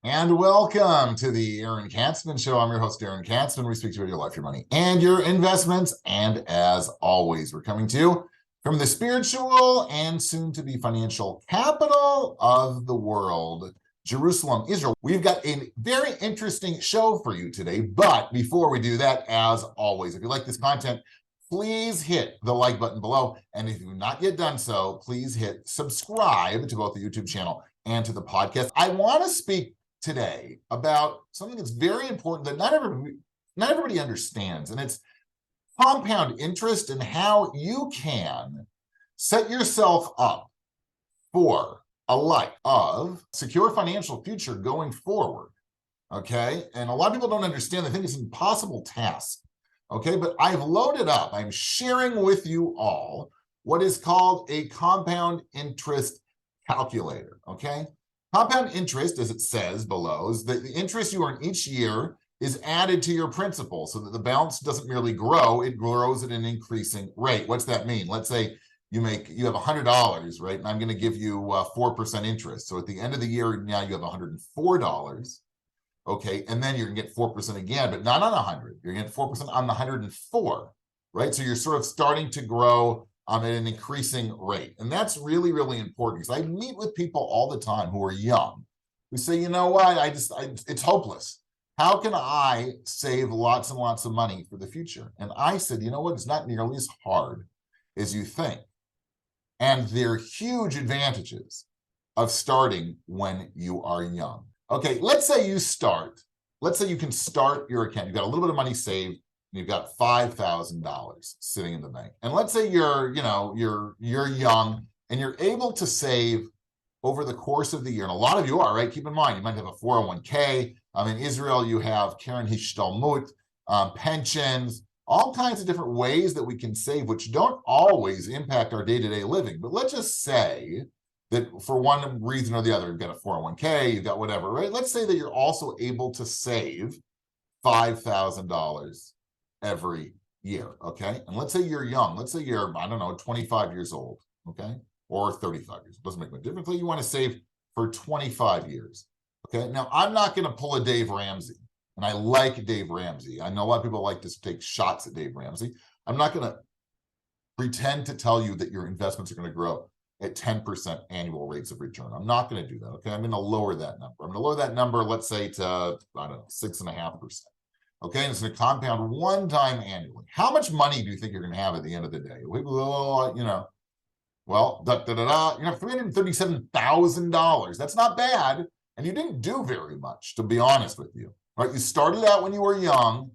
And welcome to the Aaron Katzman Show. I'm your host, Aaron Katzman. We speak to you about your life, your money, and your investments. And as always, we're coming to you from the spiritual and soon-to-be financial capital of the world, Jerusalem, Israel. We've got a very interesting show for you today. But before we do that, as always, if you like this content, please hit the like button below. And if you've not yet done so, please hit subscribe to both the YouTube channel and to the podcast. I want to speak today about something that's very important that not everybody understands, and it's compound interest and how you can set yourself up for a life of secure financial future going forward. Okay, and a lot of people don't understand. They think it's an impossible task. Okay, but I've loaded up, I'm sharing with you all what is called a compound interest calculator. Okay, compound interest, as it says below, is that the interest you earn each year is added to your principal so that the balance doesn't merely grow, it grows at an increasing rate. What's that mean? Let's say you have $100, right? And I'm going to give you 4% interest. So at the end of the year, now you have $104. Okay, and then you're gonna get 4% again, but not on 100. You're gonna get 4% on the 104, right? So you're sort of starting to grow at an increasing rate. And that's really, really important, because I meet with people all the time who are young, who say, you know what, it's hopeless. How can I save lots and lots of money for the future? And I said, you know what, it's not nearly as hard as you think. And there are huge advantages of starting when you are young. Okay, let's say you can start your account. You've got a little bit of money saved, and you've got $5,000 sitting in the bank. And let's say you're young and you're able to save over the course of the year. And a lot of you are, right? Keep in mind, you might have a 401k. In Israel, you have Karen Hishtalmut, pensions, all kinds of different ways that we can save, which don't always impact our day-to-day living. But let's just say that for one reason or the other, you've got a 401k, you've got whatever, right? Let's say that you're also able to save $5,000 every year, okay? And let's say you're young. Let's say you're, 25 years old, okay? Or 35 years. It doesn't make much difference. You want to save for 25 years, okay? Now, I'm not going to pull a Dave Ramsey, and I like Dave Ramsey. I know a lot of people like to take shots at Dave Ramsey. I'm not going to pretend to tell you that your investments are going to grow at 10% annual rates of return. I'm not going to do that, okay? I'm going to lower that number. I'm going to lower that number, let's say, to, 6.5%. Okay, and it's going to compound one time annually. How much money do you think you're going to have at the end of the day? Well, you have $337,000. That's not bad, and you didn't do very much, to be honest with you. Right? You started out when you were young,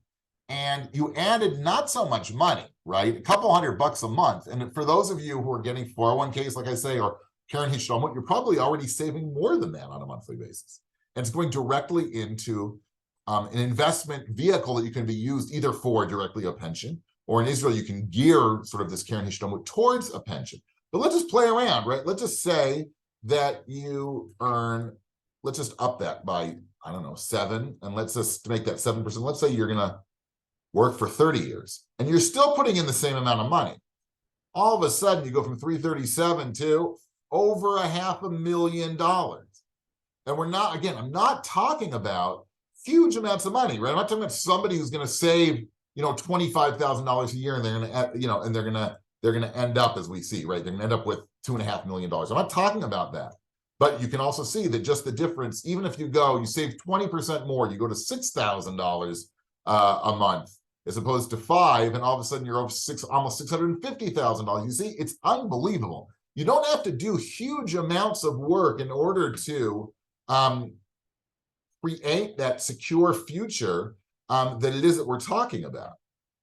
and you added not so much money, right? A couple $100 a month. And for those of you who are getting 401ks, like I say, or Karen Hishtalmut, you're probably already saving more than that on a monthly basis. And it's going directly into an investment vehicle that you can be used either for directly a pension, or in Israel, you can gear sort of this Karen Hishtalmut towards a pension. But let's just play around, right? Let's just say that you earn, let's just up that by, 7, and let's just make that 7%. Let's say you're going to work for 30 years, and you're still putting in the same amount of money. All of a sudden, you go from 337 to over $500,000. And I'm not talking about huge amounts of money, right? I'm not talking about somebody who's going to save, $25,000 a year, and they're going to, they're going to end up, as we see, right? They're going to end up with $2.5 million. I'm not talking about that. But you can also see that just the difference, even if you save 20% more, you go to $6,000 a month, as opposed to 5, and all of a sudden you're over almost $650,000. You see, it's unbelievable. You don't have to do huge amounts of work in order to create that secure future that it is that we're talking about.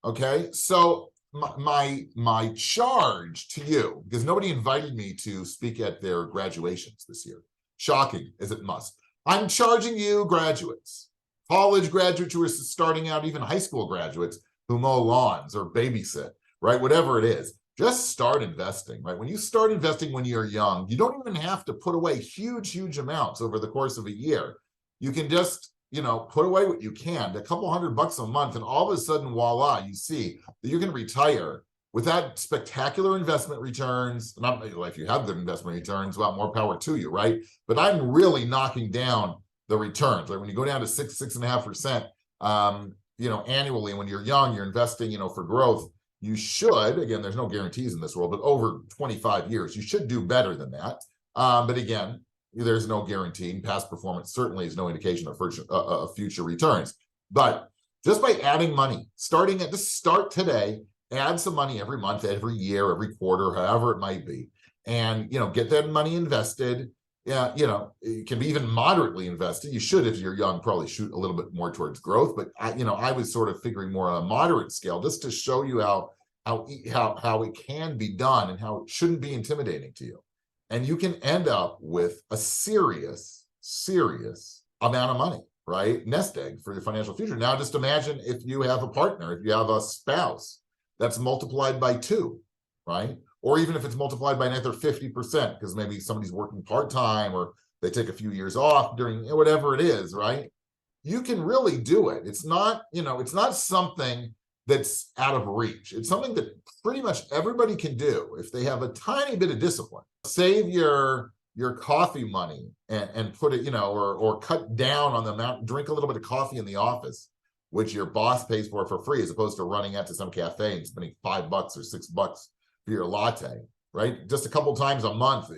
Okay, so my charge to you, because nobody invited me to speak at their graduations this year, shocking as it must, I'm charging you graduates, college graduates who are starting out, even high school graduates who mow lawns or babysit, right? Whatever it is, just start investing, right? When you start investing when you're young, you don't even have to put away huge amounts over the course of a year. You can just, put away what you can, a couple $100 a month, and all of a sudden, voila, you see that you can retire without spectacular investment returns. Not if you have good investment returns, well, more power to you, right? But I'm really knocking down the returns, right? When you go down to 6.5%, annually, when you're young, you're investing, for growth, you should, again, there's no guarantees in this world, but over 25 years, you should do better than that. But again, there's no guarantee, and past performance certainly is no indication of future returns. But just by adding money, just start today, add some money every month, every year, every quarter, however it might be, and get that money invested. Yeah, it can be even moderately invested. You should, if you're young, probably shoot a little bit more towards growth. But I was sort of figuring more on a moderate scale, just to show you how it can be done and how it shouldn't be intimidating to you. And you can end up with a serious amount of money, right? Nest egg for your financial future. Now, just imagine if you have a partner, if you have a spouse, that's multiplied by 2, right? Or even if it's multiplied by another 50%, because maybe somebody's working part-time or they take a few years off during whatever it is, right? You can really do it. It's not, it's not something that's out of reach. It's something that pretty much everybody can do if they have a tiny bit of discipline. Save your coffee money and put it, or cut down on the amount, drink a little bit of coffee in the office, which your boss pays for free, as opposed to running out to some cafe and spending $5 or $6 for your latte, right? Just a couple times a month,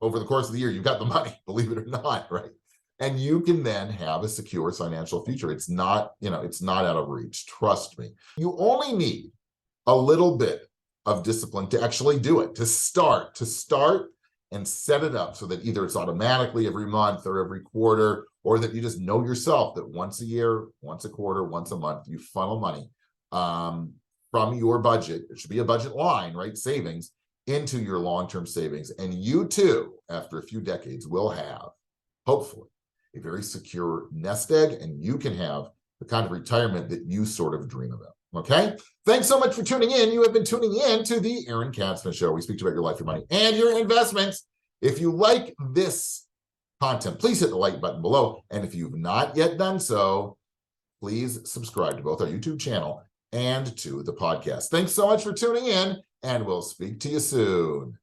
over the course of the year, you've got the money, believe it or not, right? And you can then have a secure financial future. It's not, it's not out of reach. Trust me. You only need a little bit of discipline to actually do it, to start and set it up so that either it's automatically every month or every quarter, or that you just know yourself that once a year, once a quarter, once a month, you funnel money from your budget. It should be a budget line, right? Savings into your long-term savings. And you too, after a few decades, will have, hopefully, a very secure nest egg, and you can have the kind of retirement that you sort of dream about. Okay? Thanks so much for tuning in. You have been tuning in to the Aaron Katzman Show. We speak to you about your life, your money, and your investments. If you like this content, please hit the like button below. And if you've not yet done so, please subscribe to both our YouTube channel and to the podcast. Thanks so much for tuning in, and we'll speak to you soon.